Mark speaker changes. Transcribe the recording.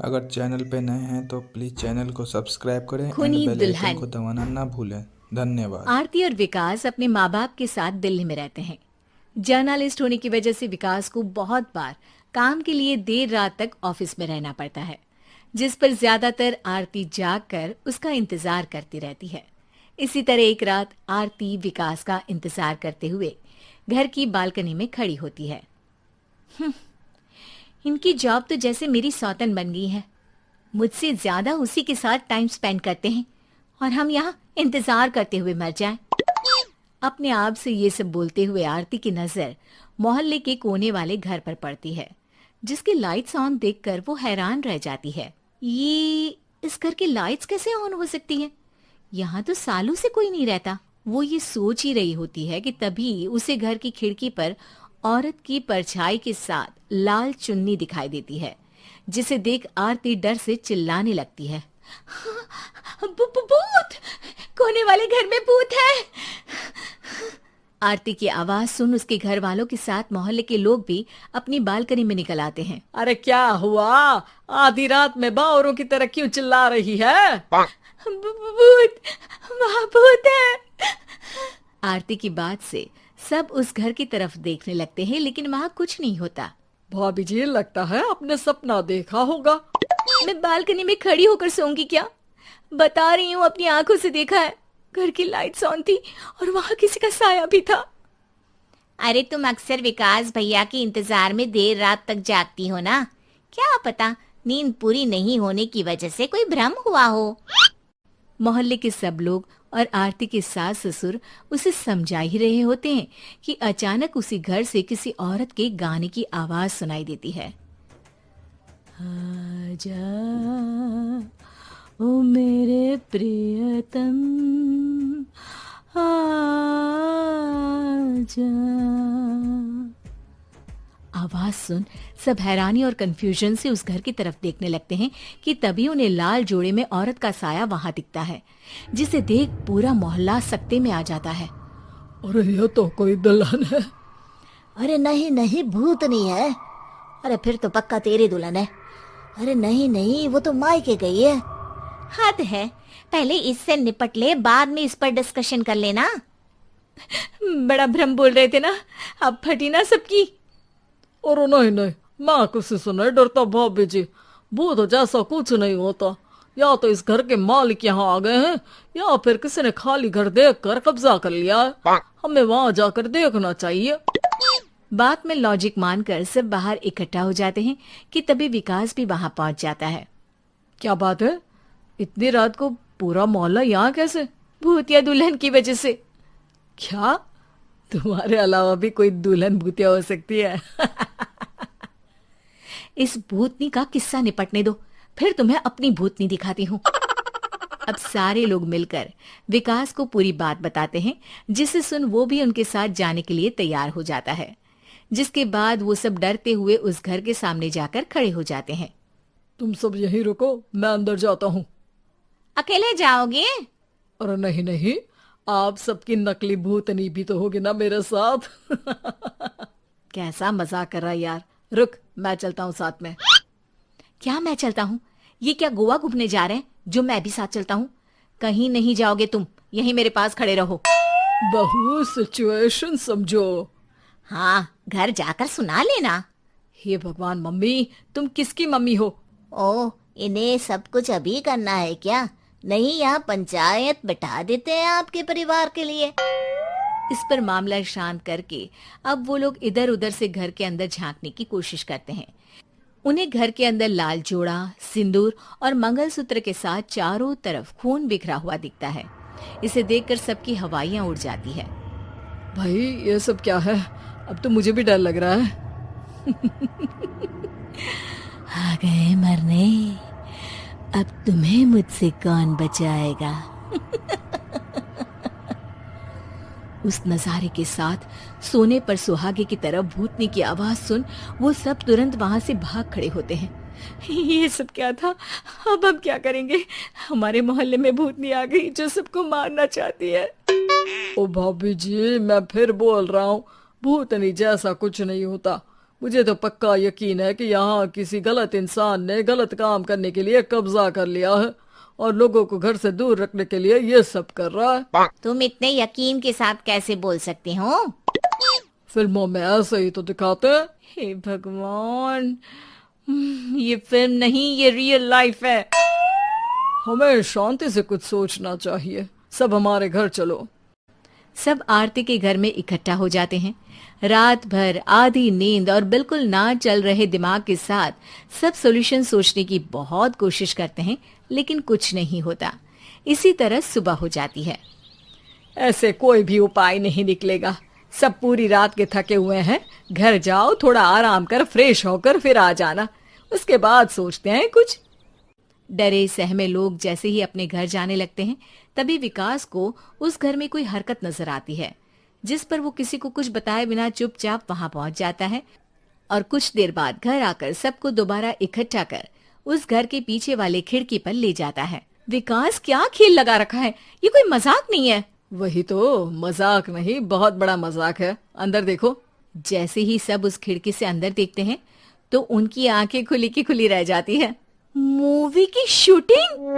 Speaker 1: अगर चैनल पे नए हैं तो प्लीज़ चैनल को सब्सक्राइब करें एंड
Speaker 2: खूनी
Speaker 1: बेल आइकन को
Speaker 2: दुल्हन।
Speaker 1: दबाना ना भूलें। धन्यवाद।
Speaker 2: आरती और विकास अपने माँ बाप के साथ दिल्ली में रहते हैं। जर्नलिस्ट होने की वजह से विकास को बहुत बार काम के लिए देर रात तक ऑफिस में रहना पड़ता है, जिस पर ज्यादातर आरती जाग कर उसका इंतजार करती रहती है। इसी तरह एक रात आरती विकास का इंतजार करते हुए घर की बालकनी में खड़ी होती है। इनकी जॉब तो जैसे मेरी सौतन बन गई है। मुझसे ज्यादा उसी के साथ टाइम स्पेंड करते हैं और हम यहाँ इंतजार करते हुए मर जाएं। अपने आप से ये सब बोलते हुए आरती की नजर मोहल्ले के कोने वाले घर पर पड़ती है, जिसकी लाइट्स ऑन देखकर वो हैरान रह जाती है। ये इस घर की लाइट्स कैसे ऑन हो सकती हैं? यहाँ तो सालों से कोई नहीं रहता। वो ये सोच ही रही होती है कि तभी उसे घर की खिड़की पर औरत की परछाई के साथ लाल चुन्नी दिखाई देती है, जिसे देख आरती डर से चिल्लाने लगती है। भूत! कोने वाले घर में भूत है! आरती की आवाज सुन उसके घर वालों के साथ मोहल्ले के लोग भी अपनी बालकनी में निकल आते हैं।
Speaker 3: अरे क्या हुआ? आधी रात में बावरों की तरह क्यों चिल्ला रही है?
Speaker 2: भूत! वहाँ भूत है! आरती की बात से सब उस घर की तरफ देखने लगते हैं, लेकिन वहाँ कुछ नहीं होता।
Speaker 3: भाभी जी, लगता है आपने सपना देखा होगा।
Speaker 2: मैं बालकनी में खड़ी होकर सोऊंगी क्या? बता रही हूँ, अपनी आंखों से देखा है। घर की लाइट्स ऑन थी और वहाँ किसी का साया भी था। अरे तुम अक्सर विकास भैया के इंतजार में देर रात तक जागती हो ना? क्या पता नींद पूरी नहीं होने की वजह से कोई भ्रम हुआ हो। मोहल्ले के सब लोग और आरती के सास ससुर उसे समझा ही रहे होते हैं कि अचानक उसी घर से किसी औरत के गाने की आवाज सुनाई देती है। आजा ओ मेरे प्रियतम, आजा। आवाज सुन सब हैरानी और कंफ्यूजन से उस घर की तरफ देखने लगते हैं कि तभी उन्हें लाल जोड़े में औरत का साया वहां दिखता है, जिसे देख पूरा मोहल्ला सकते में आ जाता है।
Speaker 3: अरे ये तो कोई दुल्हन है।
Speaker 4: अरे नहीं नहीं, भूत नहीं है। अरे फिर तो पक्का तेरी दुल्हन है। अरे नहीं नहीं, वो तो मायके गई है।
Speaker 2: हद है, पहले इससे निपट ले, बाद में इस पर डिस्कशन कर लेना। बड़ा भ्रम बोल रहे थे ना, अब फटी ना सबकी।
Speaker 3: और नहीं नहीं, मैं किसी से नहीं डरता भाभी जी। भूत जैसा कुछ नहीं होता। या तो इस घर के मालिक यहाँ आ गए हैं, या फिर किसी ने खाली घर देख कर कब्जा कर लिया है। हमें वहां जाकर देखना चाहिए।
Speaker 2: बात में लॉजिक मानकर सब बाहर इकट्ठा हो जाते हैं कि तभी विकास भी वहां पहुंच जाता है।
Speaker 3: क्या बात है? इतनी रात को पूरा मोहल्ला यहाँ कैसे?
Speaker 2: भूतिया दुल्हन की वजह से।
Speaker 3: क्या तुम्हारे अलावा भी कोई दुल्हन भूतिया हो सकती है?
Speaker 2: इस भूतनी का किस्सा निपटने दो, फिर तुम्हें अपनी भूतनी दिखाती हूँ। अब सारे लोग मिलकर विकास को पूरी बात बताते हैं, जिसे सुन वो भी उनके साथ जाने के लिए तैयार हो जाता है। जिसके बाद वो सब डरते हुए उस घर के सामने जाकर खड़े हो जाते हैं।
Speaker 3: तुम सब यहीं रुको, मैं अंदर जाता हूँ।
Speaker 2: अकेले जाओगे?
Speaker 3: अरे नहीं नहीं, आप सबकी नकली भूतनी भी तो होगी ना मेरे साथ। कैसा मजाक कर रहा है यार। रुक, मैं चलता हूँ साथ में।
Speaker 2: क्या मैं चलता हूँ? ये क्या गोवा घूमने जा रहे हैं जो मैं भी साथ चलता हूँ? कहीं नहीं जाओगे तुम, यहीं मेरे पास खड़े रहो।
Speaker 3: बहू, सिचुएशन समझो।
Speaker 4: हाँ, घर जाकर सुना लेना।
Speaker 3: हे भगवान, मम्मी तुम किसकी मम्मी हो?
Speaker 4: ओ, इन्हें सब कुछ अभी करना है क्या? नहीं, यहाँ पंचायत बिठा देते हैं आपके परिवार के लिए।
Speaker 2: इस पर मामला शांत करके अब वो लोग इधर उधर से घर के अंदर झांकने की कोशिश करते हैं। उन्हें घर के अंदर लाल जोड़ा, सिंदूर और मंगलसूत्र के साथ चारों तरफ खून बिखरा हुआ दिखता है। इसे देखकर सबकी हवाइयां उड़ जाती है।
Speaker 3: भाई ये सब क्या है? अब तो मुझे भी डर लग रहा है।
Speaker 2: आ गए मरने, अब तुम्हें मुझसे कौन बचाएगा? उस नजारे के साथ सोने पर सुहागे की तरफ भूतनी की आवाज सुन वो सब तुरंत वहां से भाग खड़े होते हैं। ये सब क्या था? अब हम क्या करेंगे? हमारे मोहल्ले में भूतनी आ गई जो सबको मारना चाहती है।
Speaker 3: ओ भाभी जी, मैं फिर बोल रहा हूँ, भूतनी जैसा कुछ नहीं होता। मुझे तो पक्का यकीन है कि यहाँ किसी गलत इंसान ने गलत काम करने के लिए कब्जा कर लिया है और लोगों को घर से दूर रखने के लिए ये सब कर रहा है।
Speaker 2: तुम इतने यकीन के साथ कैसे बोल सकते हो?
Speaker 3: फिल्मों में ऐसे ही तो दिखाते हैं।
Speaker 2: हे भगवान, ये फिल्म नहीं, ये रियल लाइफ है।
Speaker 3: हमें शांति से कुछ सोचना चाहिए। सब हमारे घर चलो।
Speaker 2: सब आरती के घर में इकट्ठा हो जाते हैं। रात भर आधी नींद और बिल्कुल ना चल रहे दिमाग के साथ सब सॉल्यूशन सोचने की बहुत कोशिश करते हैं, लेकिन कुछ नहीं होता। इसी तरह सुबह हो जाती है।
Speaker 3: ऐसे कोई भी उपाय नहीं निकलेगा। सब पूरी रात के थके हुए हैं। घर जाओ, थोड़ा आराम कर, फ्रेश होकर फिर आ जाना। उसके बाद सोचते हैं कुछ।
Speaker 2: डरे सहमे लोग जैसे ही अपने घर जाने लगते हैं, तभी विकास को उस घर में कोई हरकत नजर आती है, जिस पर वो किसी को कुछ बताए बिना चुपचाप वहां पहुंच जाता है और कुछ देर बाद घर आकर सबको दोबारा इकट्ठा कर उस घर के पीछे वाले खिड़की पर ले जाता है। विकास, क्या खेल लगा रखा है? ये कोई मजाक नहीं है।
Speaker 3: वही तो, मजाक नहीं, बहुत बड़ा मजाक है। अंदर देखो।
Speaker 2: जैसे ही सब उस खिड़की से अंदर देखते हैं तो उनकी आंखें खुली की खुली रह जाती है। मूवी की शूटिंग!